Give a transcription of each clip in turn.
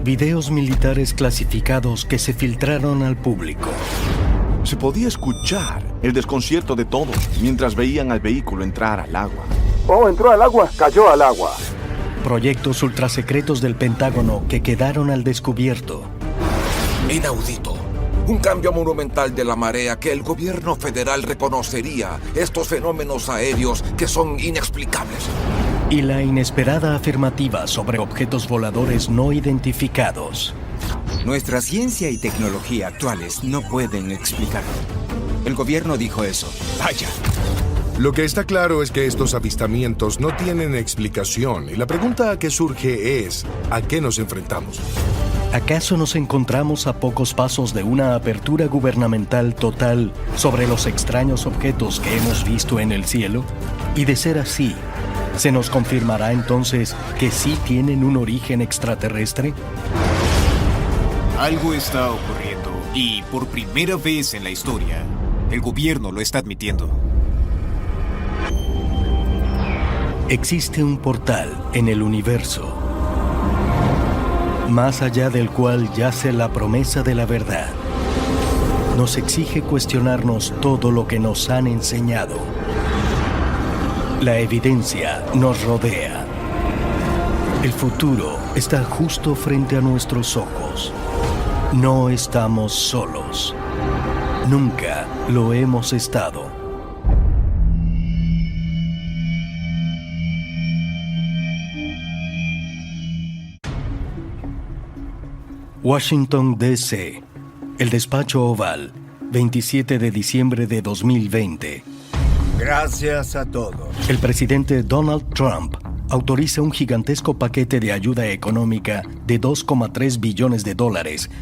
Videos militares clasificados que se filtraron al público. Se podía escuchar el desconcierto de todos mientras veían al vehículo entrar al agua. Oh, entró al agua, cayó al agua. Proyectos ultrasecretos del Pentágono que quedaron al descubierto. Inaudito. Un cambio monumental de la marea que el gobierno federal reconocería estos fenómenos aéreos que son inexplicables. Y la inesperada afirmativa sobre objetos voladores no identificados. Nuestra ciencia y tecnología actuales no pueden explicarlo. El gobierno dijo eso. Vaya. Lo que está claro es que estos avistamientos no tienen explicación y la pregunta que surge es, ¿a qué nos enfrentamos? ¿Acaso nos encontramos a pocos pasos de una apertura gubernamental total sobre los extraños objetos que hemos visto en el cielo? Y de ser así, ¿se nos confirmará entonces que sí tienen un origen extraterrestre? Algo está ocurriendo y por primera vez en la historia, el gobierno lo está admitiendo. Existe un portal en el universo, más allá del cual yace la promesa de la verdad. Nos exige cuestionarnos todo lo que nos han enseñado. La evidencia nos rodea. El futuro está justo frente a nuestros ojos. No estamos solos. Nunca lo hemos estado. Washington, D.C., el despacho oval, 27 de diciembre de 2020. Gracias a todos. El presidente Donald Trump autoriza un gigantesco paquete de ayuda económica de $2,3 billones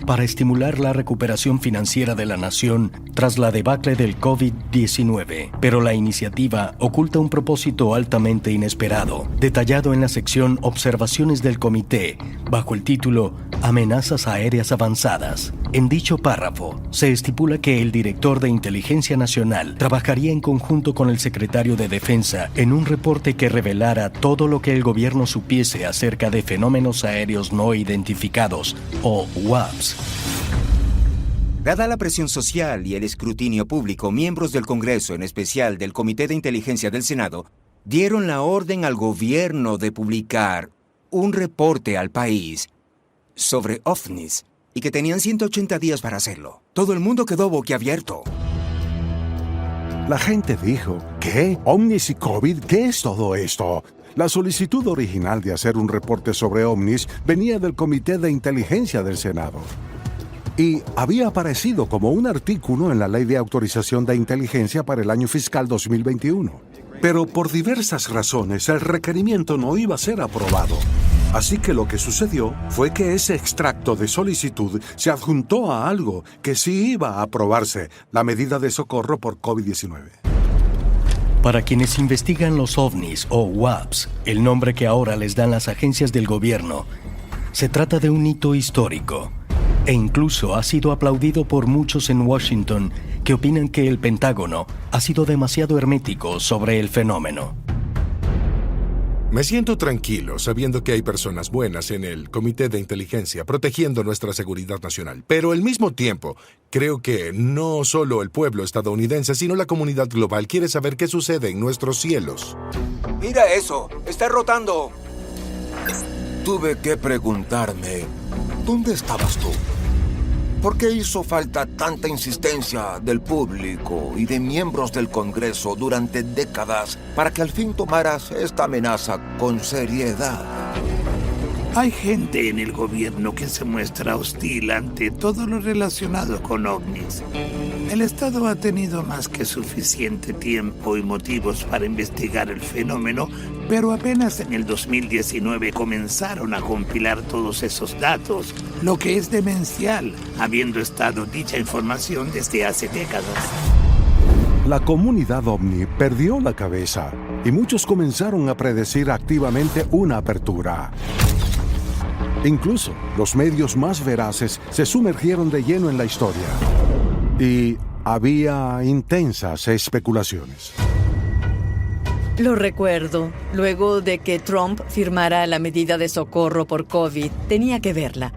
para estimular la recuperación financiera de la nación tras la debacle del COVID-19. Pero la iniciativa oculta un propósito altamente inesperado, detallado en la sección Observaciones del Comité, bajo el título Amenazas aéreas avanzadas. En dicho párrafo, se estipula que el director de Inteligencia Nacional trabajaría en conjunto con el secretario de Defensa en un reporte que revelara todo lo que el gobierno supiese acerca de fenómenos aéreos no identificados, o UAPs. Dada la presión social y el escrutinio público, miembros del Congreso, en especial del Comité de Inteligencia del Senado, dieron la orden al gobierno de publicar un reporte al país sobre ovnis y que tenían 180 días para hacerlo. Todo el mundo quedó boquiabierto. La gente dijo, ¿qué? ¿Ovnis y COVID? ¿Qué es todo esto? La solicitud original de hacer un reporte sobre ovnis venía del Comité de Inteligencia del Senado y había aparecido como un artículo en la Ley de Autorización de Inteligencia para el año fiscal 2021. Pero por diversas razones el requerimiento no iba a ser aprobado. Así que lo que sucedió fue que ese extracto de solicitud se adjuntó a algo que sí iba a aprobarse, la medida de socorro por COVID-19. Para quienes investigan los ovnis o UAPs, el nombre que ahora les dan las agencias del gobierno, se trata de un hito histórico. E incluso ha sido aplaudido por muchos en Washington que opinan que el Pentágono ha sido demasiado hermético sobre el fenómeno. Me siento tranquilo sabiendo que hay personas buenas en el Comité de Inteligencia protegiendo nuestra seguridad nacional. Pero al mismo tiempo, creo que no solo el pueblo estadounidense, sino la comunidad global quiere saber qué sucede en nuestros cielos. Mira eso, está rotando. Tuve que preguntarme, ¿dónde estabas tú? ¿Por qué hizo falta tanta insistencia del público y de miembros del Congreso durante décadas para que al fin tomaras esta amenaza con seriedad? Hay gente en el gobierno que se muestra hostil ante todo lo relacionado con ovnis. El Estado ha tenido más que suficiente tiempo y motivos para investigar el fenómeno, pero apenas en el 2019 comenzaron a compilar todos esos datos, lo que es demencial, habiendo estado dicha información desde hace décadas. La comunidad ovni perdió la cabeza y muchos comenzaron a predecir activamente una apertura. Incluso los medios más veraces se sumergieron de lleno en la historia y había intensas especulaciones. Lo recuerdo. Luego de que Trump firmara la medida de socorro por COVID, tenía que verla.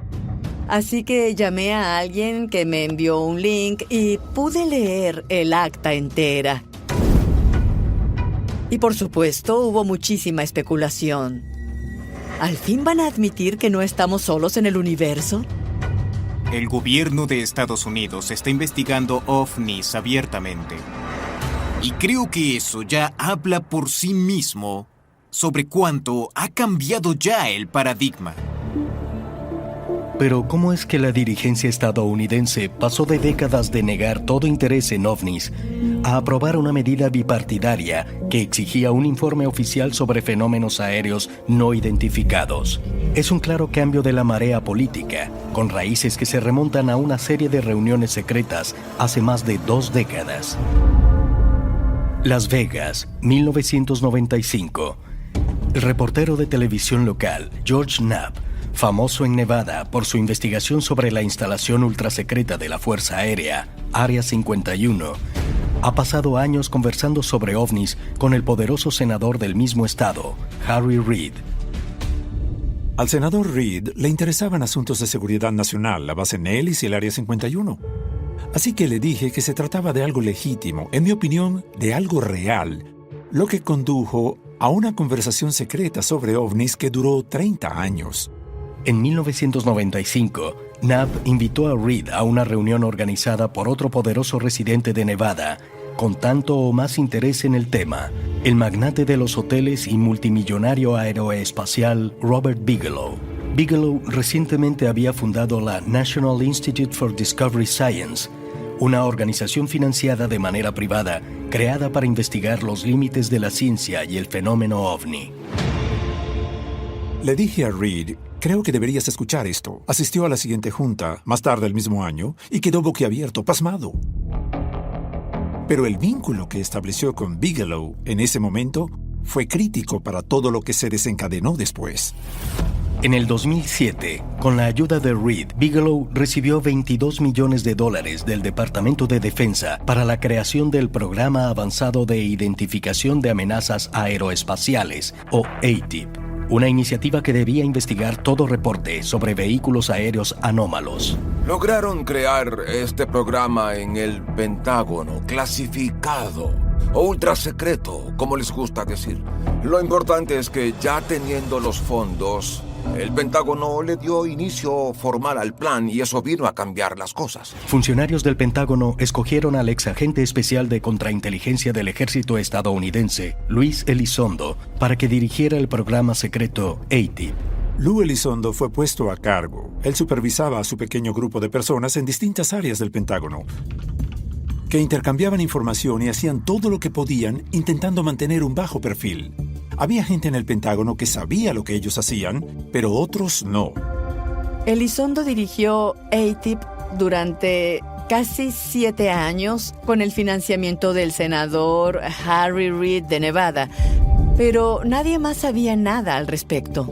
Así que llamé a alguien que me envió un link y pude leer el acta entera. Y por supuesto, hubo muchísima especulación. ¿Al fin van a admitir que no estamos solos en el universo? El gobierno de Estados Unidos está investigando ovnis abiertamente. Y creo que eso ya habla por sí mismo sobre cuánto ha cambiado ya el paradigma. Pero ¿cómo es que la dirigencia estadounidense pasó de décadas de negar todo interés en ovnis a aprobar una medida bipartidaria que exigía un informe oficial sobre fenómenos aéreos no identificados? Es un claro cambio de la marea política, con raíces que se remontan a una serie de reuniones secretas hace más de 2 décadas. Las Vegas, 1995. El reportero de televisión local, George Knapp, famoso en Nevada por su investigación sobre la instalación ultrasecreta de la Fuerza Aérea, Área 51, ha pasado años conversando sobre ovnis con el poderoso senador del mismo estado, Harry Reid. Al senador Reid le interesaban asuntos de seguridad nacional, la base Nellis y el Área 51. Así que le dije que se trataba de algo legítimo, en mi opinión, de algo real, lo que condujo a una conversación secreta sobre ovnis que duró 30 años. En 1995, Knapp invitó a Reid a una reunión organizada por otro poderoso residente de Nevada, con tanto o más interés en el tema, el magnate de los hoteles y multimillonario aeroespacial Robert Bigelow. Bigelow recientemente había fundado la National Institute for Discovery Science, una organización financiada de manera privada creada para investigar los límites de la ciencia y el fenómeno ovni. Le dije a Reid, creo que deberías escuchar esto. Asistió a la siguiente junta, más tarde el mismo año, y quedó boquiabierto, pasmado. Pero el vínculo que estableció con Bigelow en ese momento fue crítico para todo lo que se desencadenó después. En el 2007, con la ayuda de Reid, Bigelow recibió $22 millones del Departamento de Defensa para la creación del Programa Avanzado de Identificación de Amenazas Aeroespaciales, o ATIP, una iniciativa que debía investigar todo reporte sobre vehículos aéreos anómalos. Lograron crear este programa en el Pentágono, clasificado o ultrasecreto, como les gusta decir. Lo importante es que ya teniendo los fondos, el Pentágono le dio inicio formal al plan y eso vino a cambiar las cosas. Funcionarios del Pentágono escogieron al exagente especial de contrainteligencia del ejército estadounidense, Luis Elizondo, para que dirigiera el programa secreto ATIP. Lou Elizondo fue puesto a cargo. Él supervisaba a su pequeño grupo de personas en distintas áreas del Pentágono, que intercambiaban información y hacían todo lo que podían intentando mantener un bajo perfil. Había gente en el Pentágono que sabía lo que ellos hacían, pero otros no. Elizondo dirigió ATIP durante casi 7 años con el financiamiento del senador Harry Reid de Nevada, pero nadie más sabía nada al respecto.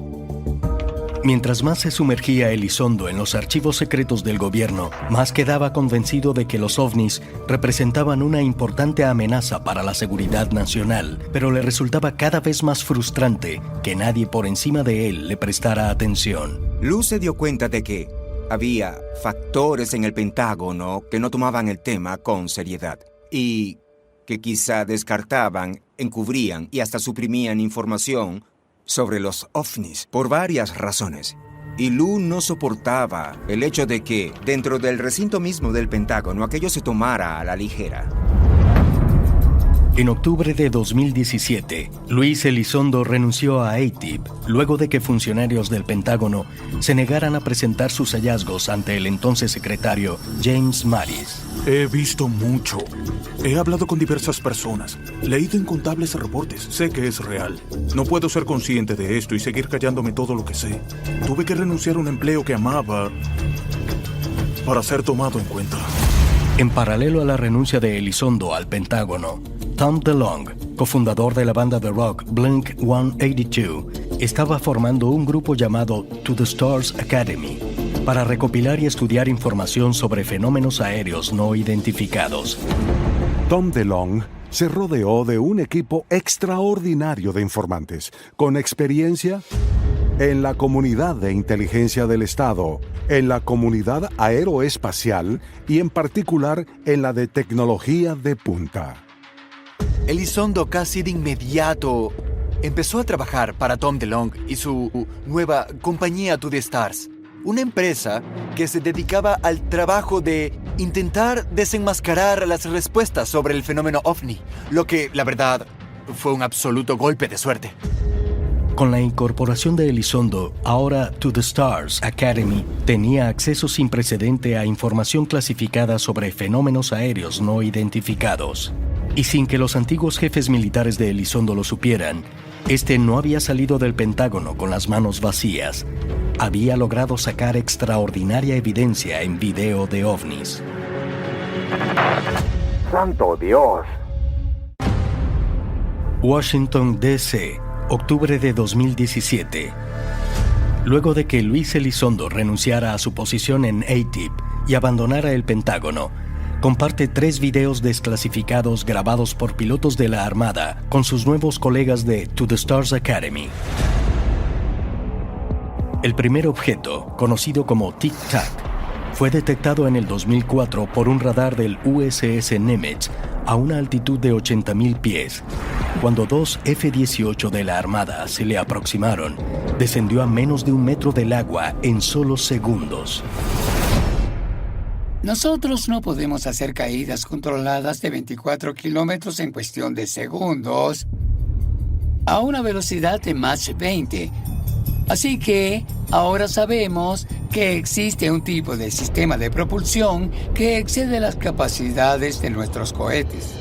Mientras más se sumergía Elizondo en los archivos secretos del gobierno, más quedaba convencido de que los ovnis representaban una importante amenaza para la seguridad nacional, pero le resultaba cada vez más frustrante que nadie por encima de él le prestara atención. Lou se dio cuenta de que había factores en el Pentágono que no tomaban el tema con seriedad y que quizá descartaban, encubrían y hasta suprimían información sobre los ovnis por varias razones. Y Lou no soportaba el hecho de que, dentro del recinto mismo del Pentágono, aquello se tomara a la ligera. En octubre de 2017, Luis Elizondo renunció a ATIP luego de que funcionarios del Pentágono se negaran a presentar sus hallazgos ante el entonces secretario James Mattis. He visto mucho. He hablado con diversas personas, leído incontables reportes. Sé que es real. No puedo ser consciente de esto y seguir callándome todo lo que sé. Tuve que renunciar a un empleo que amaba para ser tomado en cuenta. En paralelo a la renuncia de Elizondo al Pentágono, Tom DeLonge, cofundador de la banda de rock Blink-182, estaba formando un grupo llamado To the Stars Academy para recopilar y estudiar información sobre fenómenos aéreos no identificados. Tom DeLonge se rodeó de un equipo extraordinario de informantes, con experiencia en la comunidad de inteligencia del Estado, en la comunidad aeroespacial y en particular en la de tecnología de punta. Elizondo casi de inmediato empezó a trabajar para Tom DeLonge y su nueva compañía To The Stars, una empresa que se dedicaba al trabajo de intentar desenmascarar las respuestas sobre el fenómeno OVNI, lo que, la verdad, fue un absoluto golpe de suerte. Con la incorporación de Elizondo, ahora To The Stars Academy tenía acceso sin precedente a información clasificada sobre fenómenos aéreos no identificados. Y sin que los antiguos jefes militares de Elizondo lo supieran, este no había salido del Pentágono con las manos vacías. Había logrado sacar extraordinaria evidencia en video de ovnis. ¡Santo Dios! Washington, D.C., octubre de 2017. Luego de que Luis Elizondo renunciara a su posición en AATIP y abandonara el Pentágono, comparte 3 videos desclasificados grabados por pilotos de la Armada con sus nuevos colegas de To The Stars Academy. El primer objeto, conocido como Tic Tac, fue detectado en el 2004 por un radar del USS Nimitz a una altitud de 80.000 pies. Cuando 2 F-18 de la Armada se le aproximaron, descendió a menos de 1 metro del agua en solo segundos. Nosotros no podemos hacer caídas controladas de 24 kilómetros en cuestión de segundos a una velocidad de Mach 20. Así que ahora sabemos que existe un tipo de sistema de propulsión que excede las capacidades de nuestros cohetes.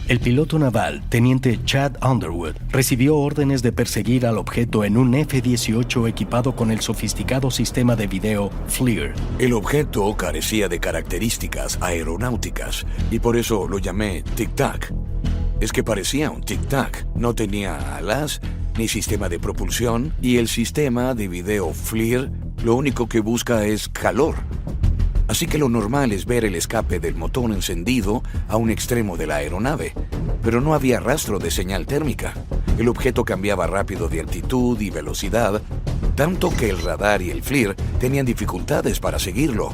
El piloto naval, teniente Chad Underwood, recibió órdenes de perseguir al objeto en un F-18 equipado con el sofisticado sistema de video FLIR. El objeto carecía de características aeronáuticas y por eso lo llamé Tic Tac. Es que parecía un Tic Tac. No tenía alas ni sistema de propulsión y el sistema de video FLIR lo único que busca es calor. Así que lo normal es ver el escape del motor encendido a un extremo de la aeronave, pero no había rastro de señal térmica. El objeto cambiaba rápido de altitud y velocidad, tanto que el radar y el FLIR tenían dificultades para seguirlo.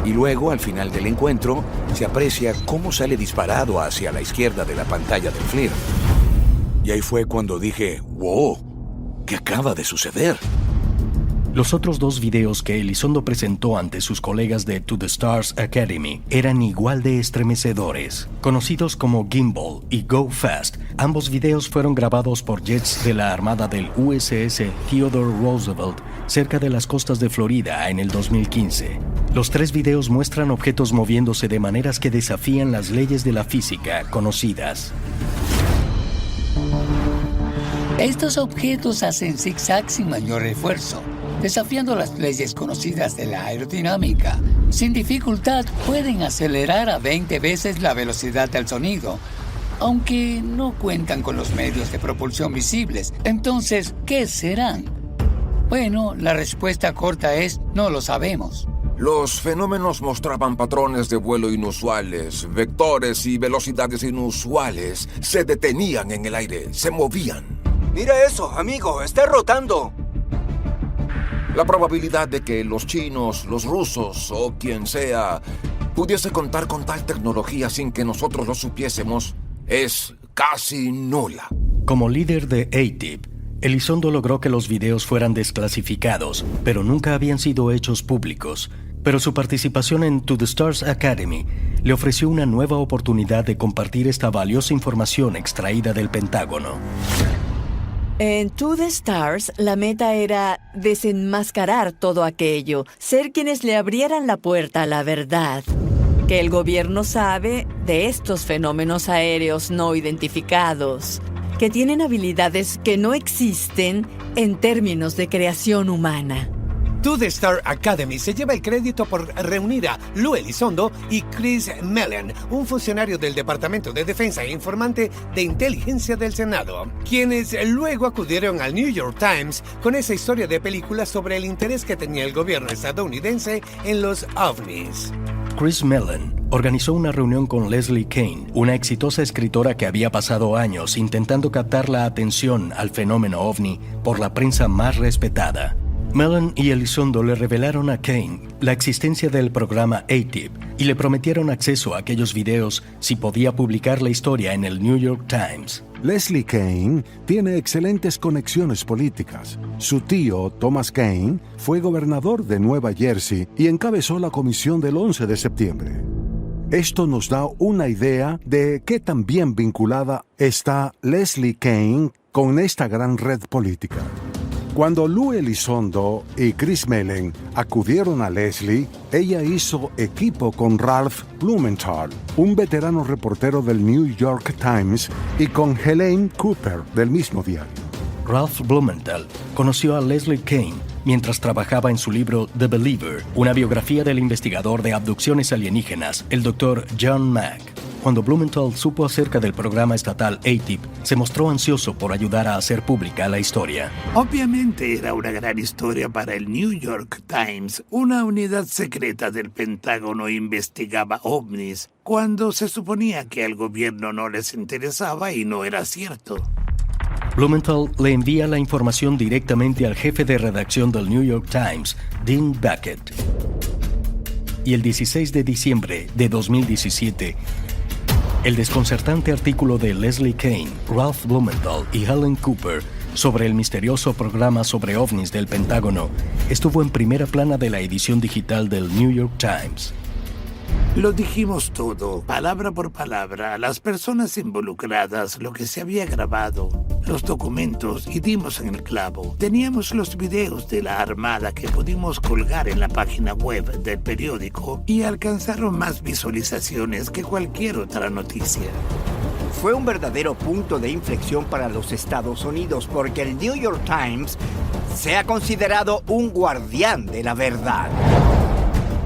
Y luego, al final del encuentro, se aprecia cómo sale disparado hacia la izquierda de la pantalla del FLIR. Y ahí fue cuando dije, ¡wow! ¿Qué acaba de suceder? Los otros 2 videos que Elizondo presentó ante sus colegas de To The Stars Academy eran igual de estremecedores. Conocidos como Gimbal y Go Fast, ambos videos fueron grabados por jets de la Armada del USS Theodore Roosevelt cerca de las costas de Florida en el 2015. Los 3 videos muestran objetos moviéndose de maneras que desafían las leyes de la física conocidas. Estos objetos hacen zigzags sin mayor esfuerzo, desafiando las leyes conocidas de la aerodinámica. Sin dificultad pueden acelerar a 20 veces la velocidad del sonido, aunque no cuentan con los medios de propulsión visibles. Entonces, ¿qué serán? Bueno, la respuesta corta es no lo sabemos. Los fenómenos mostraban patrones de vuelo inusuales, vectores y velocidades inusuales. Se detenían en el aire, se movían. ¡Mira eso, amigo! ¡Está rotando! La probabilidad de que los chinos, los rusos o quien sea pudiese contar con tal tecnología sin que nosotros lo supiésemos es casi nula. Como líder de AATIP, Elizondo logró que los videos fueran desclasificados, pero nunca habían sido hechos públicos. Pero su participación en To The Stars Academy le ofreció una nueva oportunidad de compartir esta valiosa información extraída del Pentágono. En To The Stars, la meta era desenmascarar todo aquello, ser quienes le abrieran la puerta a la verdad. Que el gobierno sabe de estos fenómenos aéreos no identificados, que tienen habilidades que no existen en términos de creación humana. To The Star Academy se lleva el crédito por reunir a Lou Elizondo y Chris Mellon, un funcionario del Departamento de Defensa e informante de inteligencia del Senado, quienes luego acudieron al New York Times con esa historia de película sobre el interés que tenía el gobierno estadounidense en los ovnis. Chris Mellon organizó una reunión con Leslie Kean, una exitosa escritora que había pasado años intentando captar la atención al fenómeno ovni por la prensa más respetada. Mellon y Elizondo le revelaron a Kean la existencia del programa ATIP y le prometieron acceso a aquellos videos si podía publicar la historia en el New York Times. Leslie Kean tiene excelentes conexiones políticas. Su tío, Thomas Kean, fue gobernador de Nueva Jersey y encabezó la comisión del 11 de septiembre. Esto nos da una idea de qué tan bien vinculada está Leslie Kean con esta gran red política. Cuando Lou Elizondo y Chris Mellon acudieron a Leslie, ella hizo equipo con Ralph Blumenthal, un veterano reportero del New York Times, y con Helene Cooper, del mismo diario. Ralph Blumenthal conoció a Leslie Kean mientras trabajaba en su libro The Believer, una biografía del investigador de abducciones alienígenas, el Dr. John Mack. Cuando Blumenthal supo acerca del programa estatal ATIP, se mostró ansioso por ayudar a hacer pública la historia. Obviamente era una gran historia para el New York Times. Una unidad secreta del Pentágono investigaba ovnis cuando se suponía que al gobierno no les interesaba y no era cierto. Blumenthal le envía la información directamente al jefe de redacción del New York Times, Dean Beckett. Y el 16 de diciembre de 2017, el desconcertante artículo de Leslie Kean, Ralph Blumenthal y Helen Cooper sobre el misterioso programa sobre ovnis del Pentágono estuvo en primera plana de la edición digital del New York Times. Lo dijimos todo, palabra por palabra, las personas involucradas, lo que se había grabado, los documentos, y dimos en el clavo. Teníamos los videos de la Armada que pudimos colgar en la página web del periódico y alcanzaron más visualizaciones que cualquier otra noticia. Fue un verdadero punto de inflexión para los Estados Unidos porque el New York Times se ha considerado un guardián de la verdad.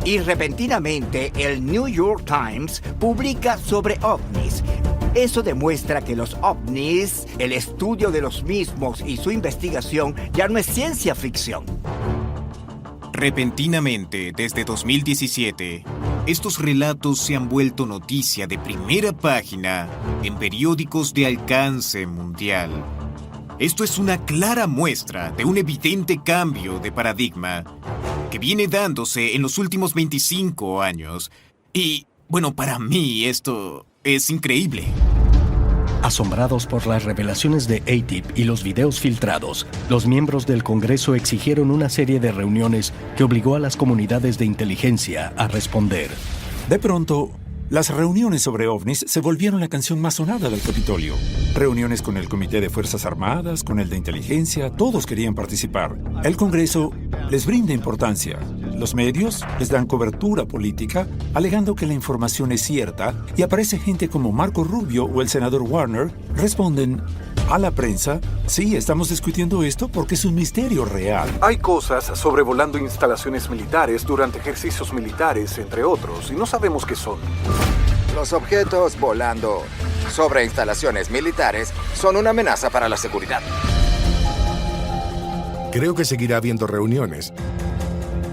Y repentinamente el New York Times publica sobre ovnis. Eso demuestra que los ovnis, el estudio de los mismos y su investigación ya no es ciencia ficción. Repentinamente, desde 2017, estos relatos se han vuelto noticia de primera página en periódicos de alcance mundial. Esto es una clara muestra de un evidente cambio de paradigma que viene dándose en los últimos 25 años. Y, bueno, para mí esto es increíble. Asombrados por las revelaciones de ATIP y los videos filtrados, los miembros del Congreso exigieron una serie de reuniones que obligó a las comunidades de inteligencia a responder. De pronto, las reuniones sobre ovnis se volvieron la canción más sonada del Capitolio. Reuniones con el Comité de Fuerzas Armadas, con el de Inteligencia, todos querían participar. El Congreso les brinda importancia. Los medios les dan cobertura política, alegando que la información es cierta, y aparece gente como Marco Rubio o el senador Warner, responden a la prensa: sí, estamos discutiendo esto porque es un misterio real. Hay cosas sobrevolando instalaciones militares durante ejercicios militares, entre otros, y no sabemos qué son. Los objetos volando sobre instalaciones militares son una amenaza para la seguridad. Creo que seguirá habiendo reuniones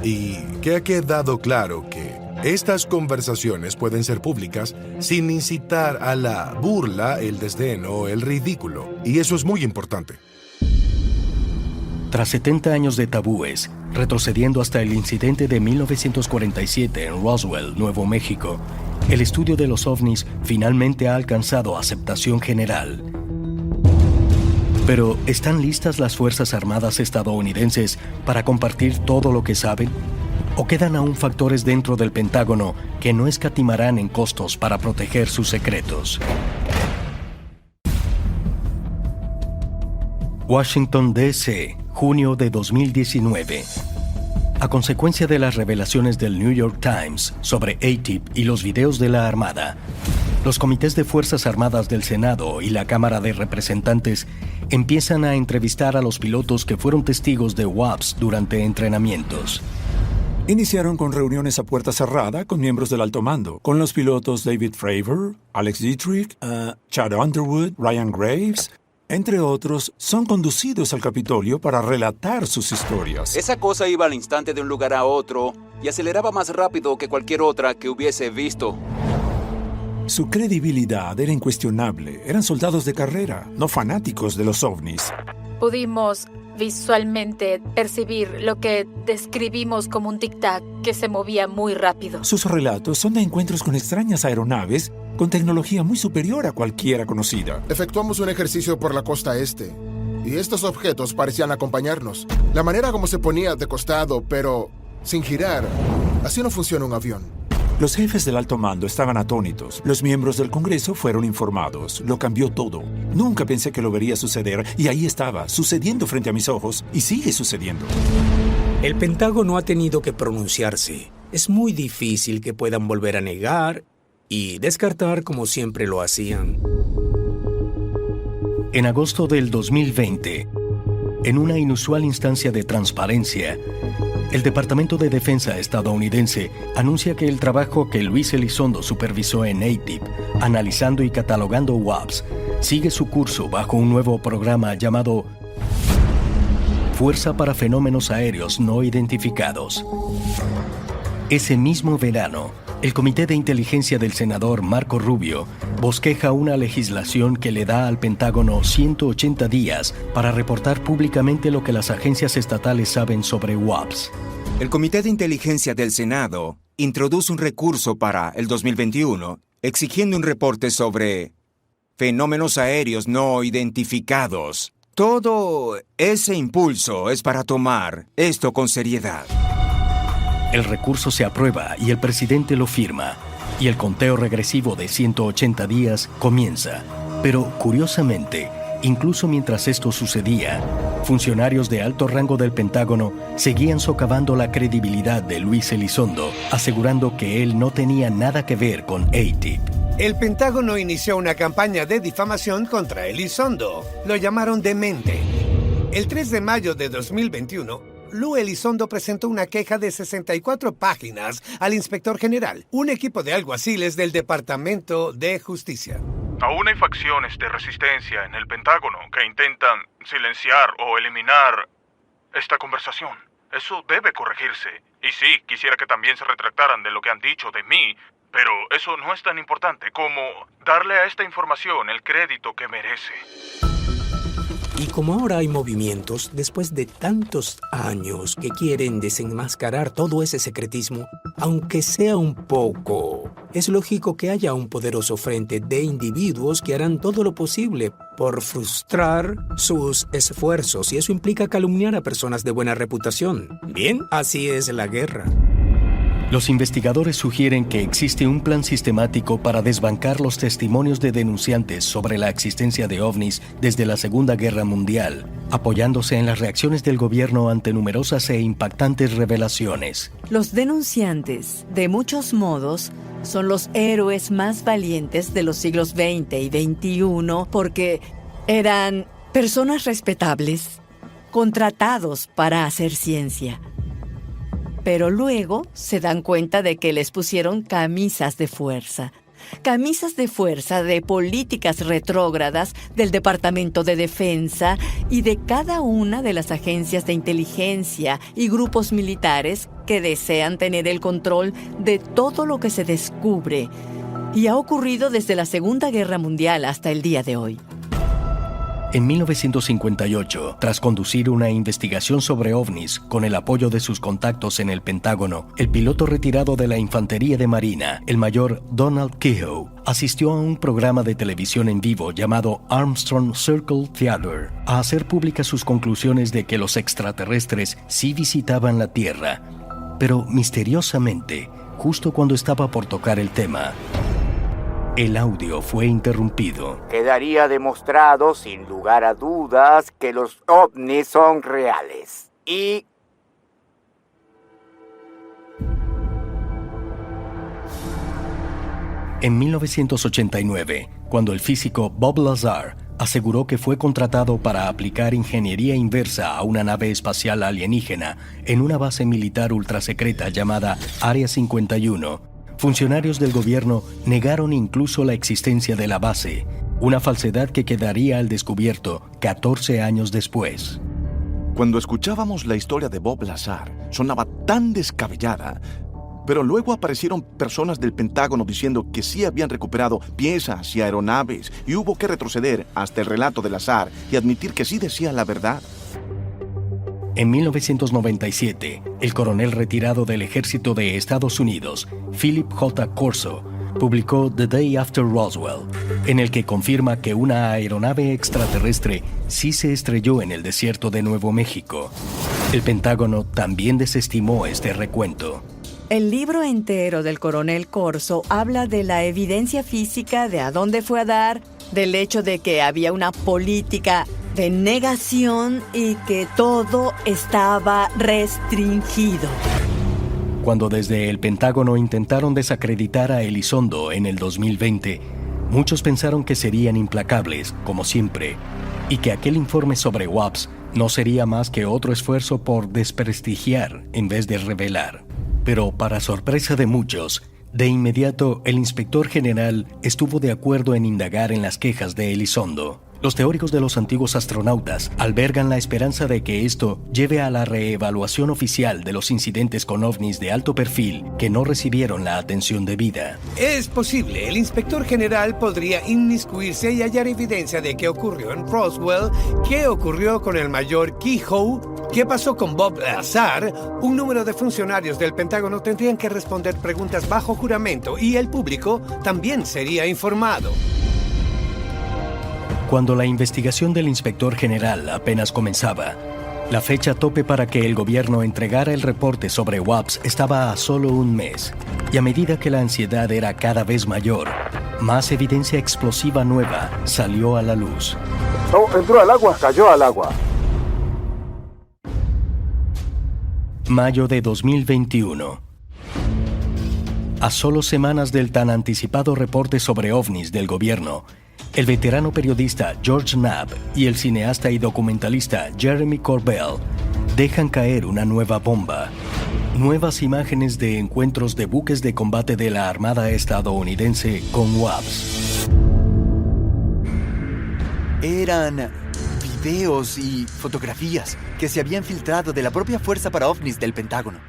y que ha quedado claro que estas conversaciones pueden ser públicas sin incitar a la burla, el desdén o el ridículo. Y eso es muy importante. Tras 70 años de tabúes, retrocediendo hasta el incidente de 1947 en Roswell, Nuevo México, el estudio de los ovnis finalmente ha alcanzado aceptación general. Pero, ¿están listas las Fuerzas Armadas estadounidenses para compartir todo lo que saben? ¿O quedan aún factores dentro del Pentágono que no escatimarán en costos para proteger sus secretos? Washington, D.C., junio de 2019. A consecuencia de las revelaciones del New York Times sobre ATIP y los videos de la Armada, los comités de Fuerzas Armadas del Senado y la Cámara de Representantes empiezan a entrevistar a los pilotos que fueron testigos de WAPs durante entrenamientos. Iniciaron con reuniones a puerta cerrada con miembros del alto mando, con los pilotos David Fravor, Alex Dietrich, Chad Underwood, Ryan Graves, entre otros. Son conducidos al Capitolio para relatar sus historias. Esa cosa iba al instante de un lugar a otro y aceleraba más rápido que cualquier otra que hubiese visto. Su credibilidad era incuestionable. Eran soldados de carrera, no fanáticos de los ovnis. Pudimos visualmente percibir lo que describimos como un tic-tac que se movía muy rápido. Sus relatos son de encuentros con extrañas aeronaves con tecnología muy superior a cualquiera conocida. Efectuamos un ejercicio por la costa este, y estos objetos parecían acompañarnos. La manera como se ponía de costado, pero sin girar, así no funciona un avión. Los jefes del alto mando estaban atónitos. Los miembros del Congreso fueron informados. Lo cambió todo. Nunca pensé que lo vería suceder, y ahí estaba, sucediendo frente a mis ojos, y sigue sucediendo. El Pentágono ha tenido que pronunciarse. Es muy difícil que puedan volver a negar y descartar como siempre lo hacían. En agosto del 2020, en una inusual instancia de transparencia, el Departamento de Defensa estadounidense anuncia que el trabajo que Luis Elizondo supervisó en AATIP, analizando y catalogando WAPs, sigue su curso bajo un nuevo programa llamado Fuerza para Fenómenos Aéreos No Identificados. Ese mismo verano, el Comité de Inteligencia del senador Marco Rubio bosqueja una legislación que le da al Pentágono 180 días para reportar públicamente lo que las agencias estatales saben sobre WAPs. El Comité de Inteligencia del Senado introduce un recurso para el 2021 exigiendo un reporte sobre fenómenos aéreos no identificados. Todo ese impulso es para tomar esto con seriedad. El recurso se aprueba y el presidente lo firma, y el conteo regresivo de 180 días comienza. Pero, curiosamente, incluso mientras esto sucedía, funcionarios de alto rango del Pentágono seguían socavando la credibilidad de Luis Elizondo, asegurando que él no tenía nada que ver con AATIP. El Pentágono inició una campaña de difamación contra Elizondo. Lo llamaron demente. El 3 de mayo de 2021, Lou Elizondo presentó una queja de 64 páginas al inspector general, un equipo de alguaciles del Departamento de Justicia. Aún hay facciones de resistencia en el Pentágono que intentan silenciar o eliminar esta conversación. Eso debe corregirse. Y sí, quisiera que también se retractaran de lo que han dicho de mí, pero eso no es tan importante como darle a esta información el crédito que merece. Y como ahora hay movimientos, después de tantos años, que quieren desenmascarar todo ese secretismo, aunque sea un poco, es lógico que haya un poderoso frente de individuos que harán todo lo posible por frustrar sus esfuerzos, y eso implica calumniar a personas de buena reputación. Bien, así es la guerra. Los investigadores sugieren que existe un plan sistemático para desbancar los testimonios de denunciantes sobre la existencia de ovnis desde la Segunda Guerra Mundial, apoyándose en las reacciones del gobierno ante numerosas e impactantes revelaciones. Los denunciantes, de muchos modos, son los héroes más valientes de los siglos XX y XXI porque eran personas respetables, contratados para hacer ciencia. Pero luego se dan cuenta de que les pusieron camisas de fuerza de políticas retrógradas del Departamento de Defensa y de cada una de las agencias de inteligencia y grupos militares que desean tener el control de todo lo que se descubre. Y ha ocurrido desde la Segunda Guerra Mundial hasta el día de hoy. En 1958, tras conducir una investigación sobre ovnis con el apoyo de sus contactos en el Pentágono, el piloto retirado de la Infantería de Marina, el mayor Donald Kehoe, asistió a un programa de televisión en vivo llamado Armstrong Circle Theater, a hacer públicas sus conclusiones de que los extraterrestres sí visitaban la Tierra. Pero misteriosamente, justo cuando estaba por tocar el tema, el audio fue interrumpido. Quedaría demostrado, sin lugar a dudas, que los ovnis son reales. Y... En 1989, cuando el físico Bob Lazar aseguró que fue contratado para aplicar ingeniería inversa a una nave espacial alienígena en una base militar ultrasecreta llamada Área 51, funcionarios del gobierno negaron incluso la existencia de la base, una falsedad que quedaría al descubierto 14 años después. Cuando escuchábamos la historia de Bob Lazar, sonaba tan descabellada, pero luego aparecieron personas del Pentágono diciendo que sí habían recuperado piezas y aeronaves, y hubo que retroceder hasta el relato de Lazar y admitir que sí decía la verdad. En 1997, el coronel retirado del ejército de Estados Unidos, Philip J. Corso, publicó The Day After Roswell, en el que confirma que una aeronave extraterrestre sí se estrelló en el desierto de Nuevo México. El Pentágono también desestimó este recuento. El libro entero del coronel Corso habla de la evidencia física de a dónde fue a dar, del hecho de que había una política de negación y que todo estaba restringido. Cuando desde el Pentágono intentaron desacreditar a Elizondo en el 2020, muchos pensaron que serían implacables, como siempre, y que aquel informe sobre WAPS no sería más que otro esfuerzo por desprestigiar en vez de revelar. Pero para sorpresa de muchos, de inmediato el inspector general estuvo de acuerdo en indagar en las quejas de Elizondo. Los teóricos de los antiguos astronautas albergan la esperanza de que esto lleve a la reevaluación oficial de los incidentes con ovnis de alto perfil que no recibieron la atención debida. Es posible, el inspector general podría inmiscuirse y hallar evidencia de qué ocurrió en Roswell, qué ocurrió con el mayor Kehoe, qué pasó con Bob Lazar. Un número de funcionarios del Pentágono tendrían que responder preguntas bajo juramento y el público también sería informado. Cuando la investigación del inspector general apenas comenzaba, la fecha tope para que el gobierno entregara el reporte sobre WAPS estaba a solo un mes, y a medida que la ansiedad era cada vez mayor, más evidencia explosiva nueva salió a la luz. No, entró al agua, cayó al agua. Mayo de 2021. A solo semanas del tan anticipado reporte sobre ovnis del gobierno, el veterano periodista George Knapp y el cineasta y documentalista Jeremy Corbell dejan caer una nueva bomba. Nuevas imágenes de encuentros de buques de combate de la Armada estadounidense con WAPS. Eran videos y fotografías que se habían filtrado de la propia Fuerza para OVNIs del Pentágono,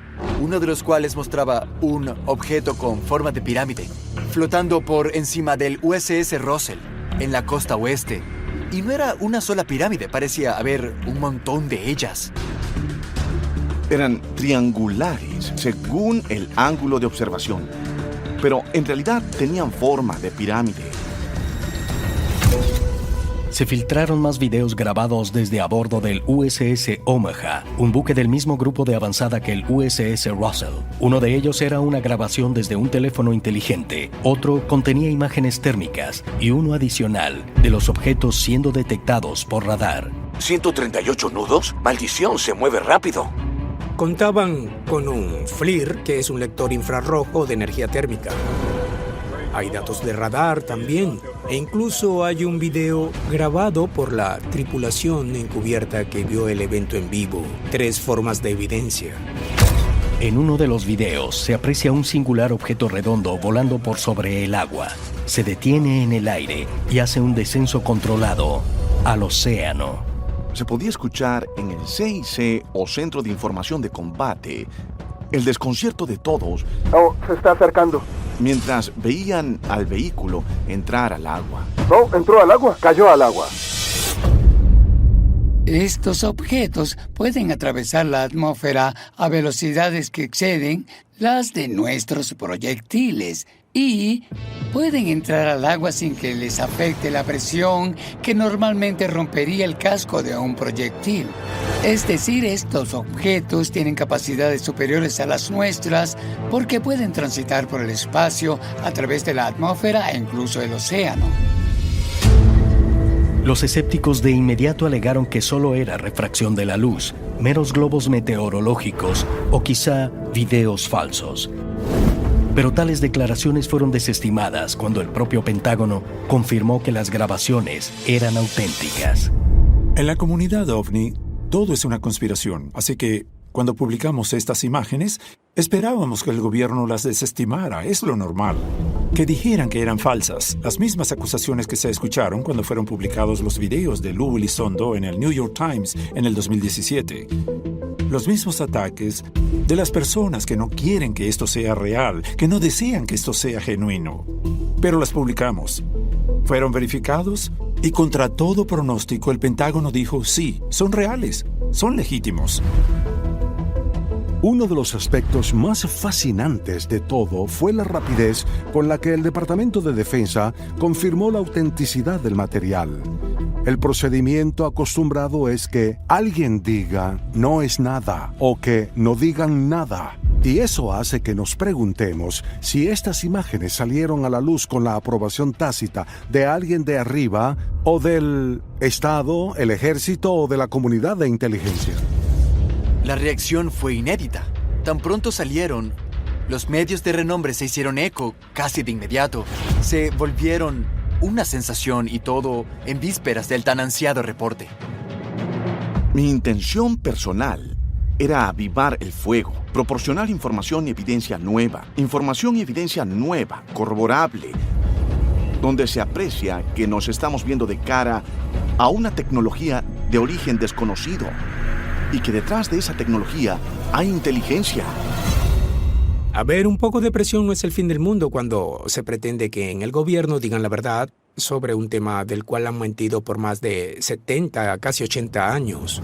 uno de los cuales mostraba un objeto con forma de pirámide flotando por encima del USS Russell en la costa oeste. Y no era una sola pirámide, parecía haber un montón de ellas. Eran triangulares según el ángulo de observación, pero en realidad tenían forma de pirámide. Se filtraron más videos grabados desde a bordo del USS Omaha, un buque del mismo grupo de avanzada que el USS Russell. Uno de ellos era una grabación desde un teléfono inteligente, otro contenía imágenes térmicas y uno adicional de los objetos siendo detectados por radar. 138 nudos, maldición, se mueve rápido. Contaban con un FLIR, que es un lector infrarrojo de energía térmica. Hay datos de radar también, e incluso hay un video grabado por la tripulación encubierta que vio el evento en vivo. 3 formas de evidencia. En uno de los videos se aprecia un singular objeto redondo volando por sobre el agua. Se detiene en el aire y hace un descenso controlado al océano. Se podía escuchar en el CIC o Centro de Información de Combate el desconcierto de todos. Oh, se está acercando. Mientras veían al vehículo entrar al agua. No, entró al agua, cayó al agua. Estos objetos pueden atravesar la atmósfera a velocidades que exceden las de nuestros proyectiles y pueden entrar al agua sin que les afecte la presión que normalmente rompería el casco de un proyectil. Es decir, estos objetos tienen capacidades superiores a las nuestras porque pueden transitar por el espacio a través de la atmósfera e incluso el océano. Los escépticos de inmediato alegaron que solo era refracción de la luz, meros globos meteorológicos o quizá videos falsos. Pero tales declaraciones fueron desestimadas cuando el propio Pentágono confirmó que las grabaciones eran auténticas. En la comunidad OVNI, todo es una conspiración, así que cuando publicamos estas imágenes, esperábamos que el gobierno las desestimara, es lo normal. que dijeran que eran falsas, las mismas acusaciones que se escucharon cuando fueron publicados los videos de Lou Elizondo en el New York Times en el 2017. Los mismos ataques de las personas que no quieren que esto sea real, que no desean que esto sea genuino. Pero las publicamos. Fueron verificados y contra todo pronóstico el Pentágono dijo sí, son reales, son legítimos. Uno de los aspectos más fascinantes de todo fue la rapidez con la que el Departamento de Defensa confirmó la autenticidad del material. El procedimiento acostumbrado es que alguien diga no es nada o que no digan nada. Y eso hace que nos preguntemos si estas imágenes salieron a la luz con la aprobación tácita de alguien de arriba o del Estado, el ejército o de la comunidad de inteligencia. La reacción fue inédita. Tan pronto salieron, los medios de renombre se hicieron eco casi de inmediato. Se volvieron una sensación y todo en vísperas del tan ansiado reporte. Mi intención personal era avivar el fuego, proporcionar información y evidencia nueva, corroborable, donde se aprecia que nos estamos viendo de cara a una tecnología de origen desconocido y que detrás de esa tecnología hay inteligencia. A ver, un poco de presión no es el fin del mundo cuando se pretende que en el gobierno digan la verdad sobre un tema del cual han mentido por más de 70, casi 80 años.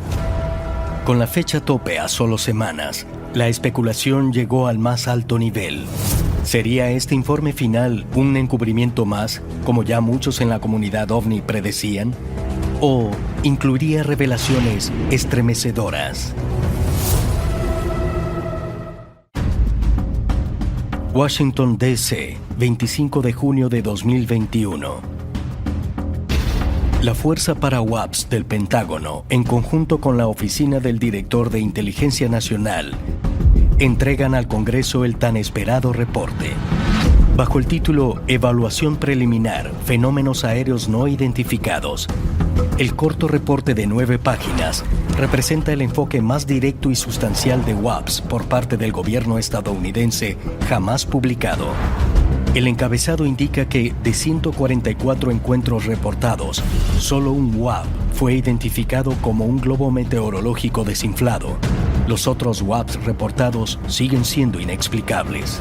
Con la fecha tope a solo semanas, la especulación llegó al más alto nivel. ¿Sería este informe final un encubrimiento más, como ya muchos en la comunidad OVNI predecían? ¿O incluiría revelaciones estremecedoras? Washington, D.C., 25 de junio de 2021. La Fuerza para UAPs del Pentágono, en conjunto con la Oficina del Director de Inteligencia Nacional, entregan al Congreso el tan esperado reporte. Bajo el título Evaluación Preliminar, Fenómenos Aéreos No Identificados, el corto reporte de 9 páginas representa el enfoque más directo y sustancial de UAPs por parte del gobierno estadounidense jamás publicado. El encabezado indica que de 144 encuentros reportados, solo un UAP fue identificado como un globo meteorológico desinflado. Los otros UAPs reportados siguen siendo inexplicables.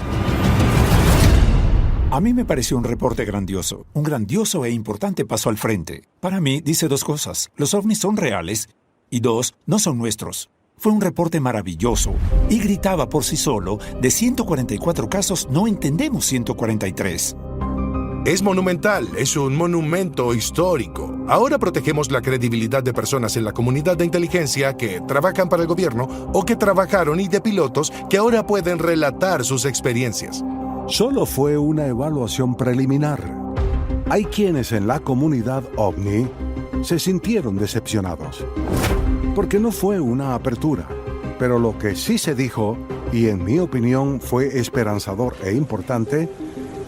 A mí me pareció un reporte grandioso, un grandioso e importante paso al frente. Para mí dice 2 cosas, los ovnis son reales y 2, no son nuestros. Fue un reporte maravilloso y gritaba por sí solo, de 144 casos no entendemos 143. Es monumental, es un monumento histórico. Ahora protegemos la credibilidad de personas en la comunidad de inteligencia que trabajan para el gobierno o que trabajaron y de pilotos que ahora pueden relatar sus experiencias. Solo fue una evaluación preliminar. Hay quienes en la comunidad OVNI se sintieron decepcionados, porque no fue una apertura. Pero lo que sí se dijo, y en mi opinión fue esperanzador e importante,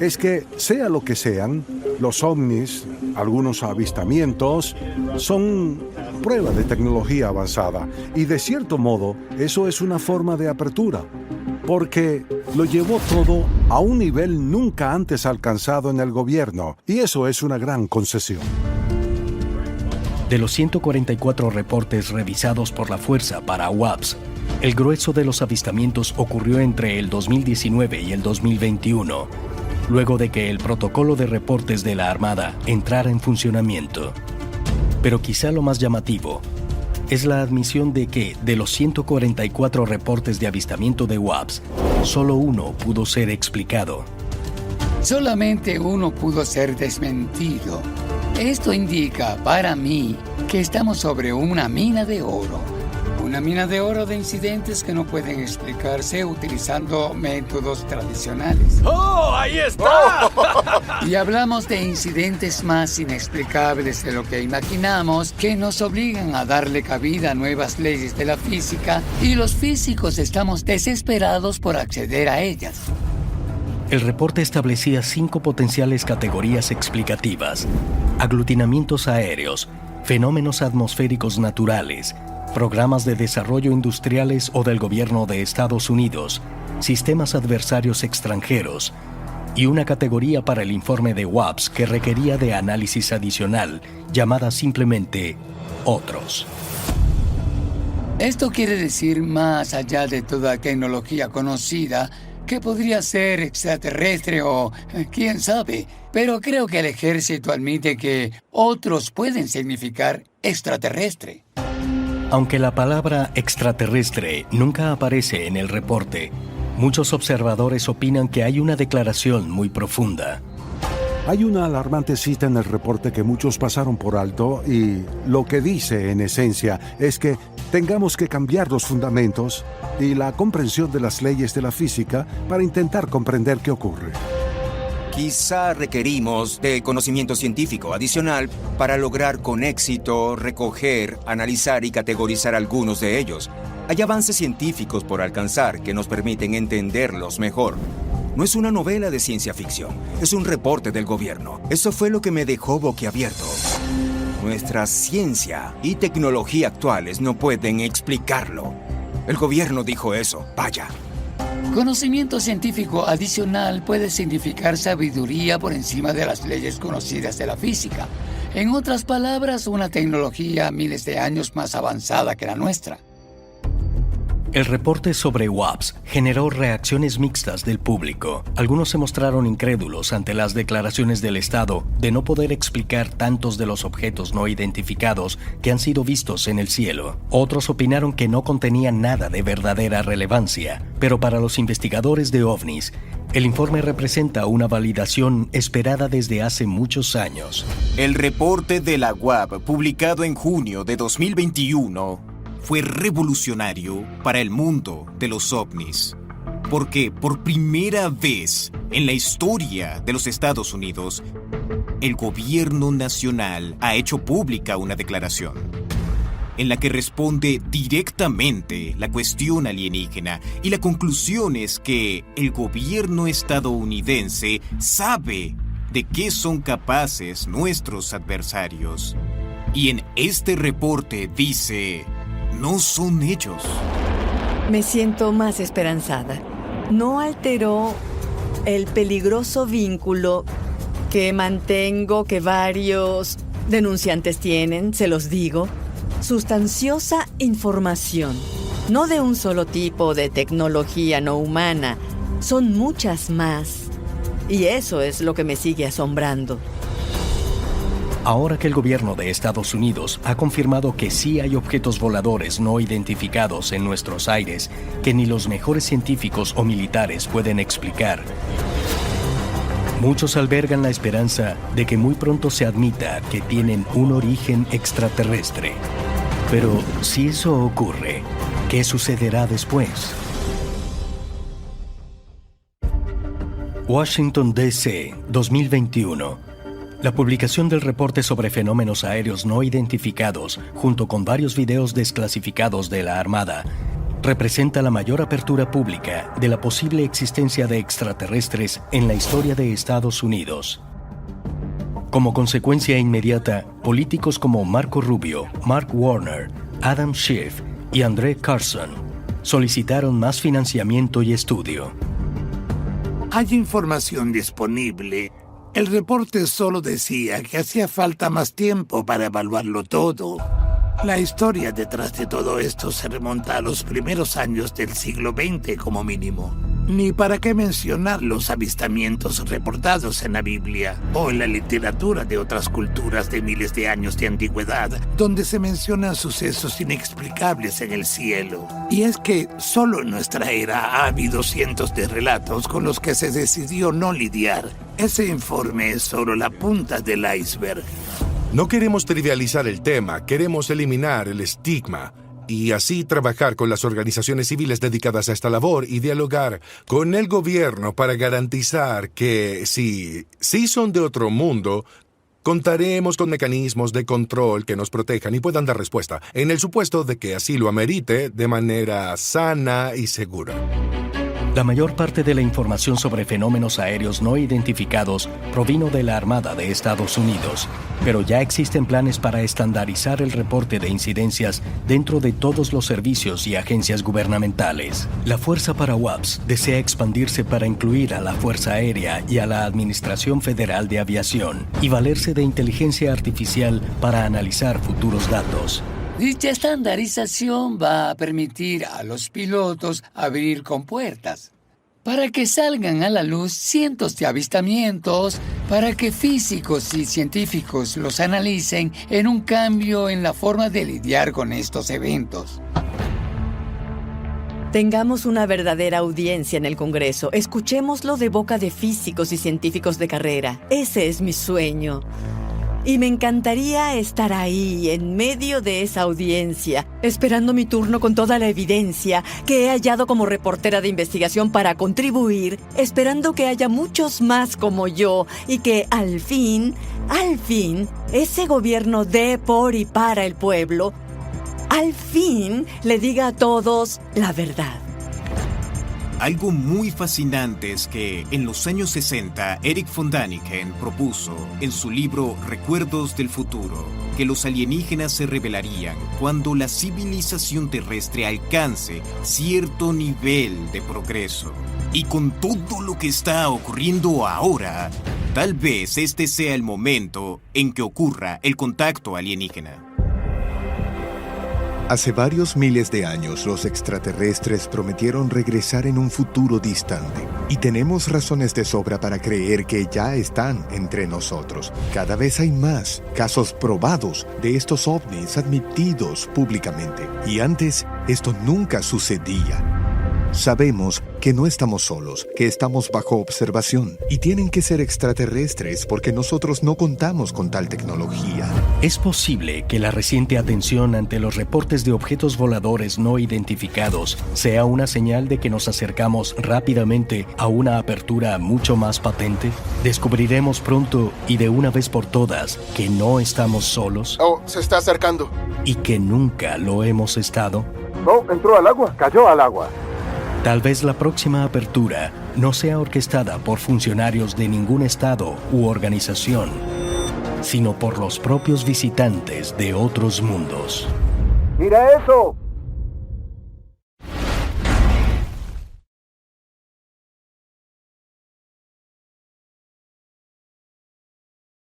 es que, sea lo que sean, los ovnis, algunos avistamientos, son prueba de tecnología avanzada. Y de cierto modo, eso es una forma de apertura, porque lo llevó todo a un nivel nunca antes alcanzado en el gobierno, y eso es una gran concesión. De los 144 reportes revisados por la Fuerza para UAPs, el grueso de los avistamientos ocurrió entre el 2019 y el 2021, luego de que el protocolo de reportes de la Armada entrara en funcionamiento. Pero quizá lo más llamativo es la admisión de que, de los 144 reportes de avistamiento de UAPs, solo uno pudo ser explicado. Solamente uno pudo ser desmentido. Esto indica, para mí, que estamos sobre una mina de oro. Una mina de oro de incidentes que no pueden explicarse utilizando métodos tradicionales. ¡Oh, ahí está! Y hablamos de incidentes más inexplicables de lo que imaginamos, que nos obligan a darle cabida a nuevas leyes de la física, y los físicos estamos desesperados por acceder a ellas. El reporte establecía 5 potenciales categorías explicativas: aglutinamientos aéreos, fenómenos atmosféricos naturales, programas de desarrollo industriales o del gobierno de Estados Unidos, sistemas adversarios extranjeros, y una categoría para el informe de WAPS que requería de análisis adicional, llamada simplemente Otros. Esto quiere decir más allá de toda tecnología conocida, que podría ser extraterrestre o quién sabe, pero creo que el ejército admite que otros pueden significar extraterrestre. Aunque la palabra extraterrestre nunca aparece en el reporte, muchos observadores opinan que hay una declaración muy profunda. Hay una alarmante cita en el reporte que muchos pasaron por alto y lo que dice en esencia es que tengamos que cambiar los fundamentos y la comprensión de las leyes de la física para intentar comprender qué ocurre. Quizá requerimos de conocimiento científico adicional para lograr con éxito recoger, analizar y categorizar algunos de ellos. Hay avances científicos por alcanzar que nos permiten entenderlos mejor. No es una novela de ciencia ficción, es un reporte del gobierno. Eso fue lo que me dejó boquiabierto. Nuestra ciencia y tecnología actuales no pueden explicarlo. El gobierno dijo eso, vaya. Conocimiento científico adicional puede significar sabiduría por encima de las leyes conocidas de la física. En otras palabras, una tecnología miles de años más avanzada que la nuestra. El reporte sobre WAPS generó reacciones mixtas del público. Algunos se mostraron incrédulos ante las declaraciones del Estado de no poder explicar tantos de los objetos no identificados que han sido vistos en el cielo. Otros opinaron que no contenían nada de verdadera relevancia, pero para los investigadores de OVNIs, el informe representa una validación esperada desde hace muchos años. El reporte de la UAP, publicado en junio de 2021, fue revolucionario para el mundo de los ovnis, porque por primera vez en la historia de los Estados Unidos, el gobierno nacional ha hecho pública una declaración en la que responde directamente la cuestión alienígena, y la conclusión es que el gobierno estadounidense sabe de qué son capaces nuestros adversarios. Y en este reporte dice: no son ellos. Me siento más esperanzada. No alteró el peligroso vínculo que mantengo, que varios denunciantes tienen, se los digo. Sustanciosa información. No de un solo tipo de tecnología no humana. Son muchas más. Y eso es lo que me sigue asombrando. Ahora que el gobierno de Estados Unidos ha confirmado que sí hay objetos voladores no identificados en nuestros aires que ni los mejores científicos o militares pueden explicar, muchos albergan la esperanza de que muy pronto se admita que tienen un origen extraterrestre. Pero si eso ocurre, ¿qué sucederá después? Washington, D.C., 2021. La publicación del reporte sobre fenómenos aéreos no identificados, junto con varios videos desclasificados de la Armada, representa la mayor apertura pública de la posible existencia de extraterrestres en la historia de Estados Unidos. Como consecuencia inmediata, políticos como Marco Rubio, Mark Warner, Adam Schiff y Andrew Carson solicitaron más financiamiento y estudio. Hay información disponible. El reporte solo decía que hacía falta más tiempo para evaluarlo todo. La historia detrás de todo esto se remonta a los primeros años del siglo XX como mínimo. Ni para qué mencionar los avistamientos reportados en la Biblia o en la literatura de otras culturas de miles de años de antigüedad, donde se mencionan sucesos inexplicables en el cielo. Y es que solo en nuestra era ha habido cientos de relatos con los que se decidió no lidiar. Ese informe es solo la punta del iceberg. No queremos trivializar el tema, queremos eliminar el estigma y así trabajar con las organizaciones civiles dedicadas a esta labor y dialogar con el gobierno para garantizar que si son de otro mundo, contaremos con mecanismos de control que nos protejan y puedan dar respuesta, en el supuesto de que así lo amerite de manera sana y segura. La mayor parte de la información sobre fenómenos aéreos no identificados provino de la Armada de Estados Unidos, pero ya existen planes para estandarizar el reporte de incidencias dentro de todos los servicios y agencias gubernamentales. La Fuerza para UAPS desea expandirse para incluir a la Fuerza Aérea y a la Administración Federal de Aviación y valerse de inteligencia artificial para analizar futuros datos. Dicha estandarización va a permitir a los pilotos abrir compuertas para que salgan a la luz cientos de avistamientos, para que físicos y científicos los analicen en un cambio en la forma de lidiar con estos eventos. Tengamos una verdadera audiencia en el Congreso. Escuchémoslo de boca de físicos y científicos de carrera. Ese es mi sueño. Y me encantaría estar ahí, en medio de esa audiencia, esperando mi turno con toda la evidencia que he hallado como reportera de investigación para contribuir, esperando que haya muchos más como yo y que al fin, ese gobierno de, por y para el pueblo, al fin le diga a todos la verdad. Algo muy fascinante es que en los años 60 Erich von Däniken propuso en su libro Recuerdos del futuro que los alienígenas se revelarían cuando la civilización terrestre alcance cierto nivel de progreso. Y con todo lo que está ocurriendo ahora, tal vez este sea el momento en que ocurra el contacto alienígena. Hace varios miles de años, los extraterrestres prometieron regresar en un futuro distante. Y tenemos razones de sobra para creer que ya están entre nosotros. Cada vez hay más casos probados de estos ovnis admitidos públicamente. Y antes, esto nunca sucedía. Sabemos que no estamos solos, que estamos bajo observación. Y tienen que ser extraterrestres porque nosotros no contamos con tal tecnología. Es posible que la reciente atención ante los reportes de objetos voladores no identificados sea una señal de que nos acercamos rápidamente a una apertura mucho más patente. ¿Descubriremos pronto y de una vez por todas que no estamos solos? Oh, se está acercando. ¿Y que nunca lo hemos estado? Oh, entró al agua, cayó al agua. Tal vez la próxima apertura no sea orquestada por funcionarios de ningún estado u organización, sino por los propios visitantes de otros mundos. ¡Mira eso!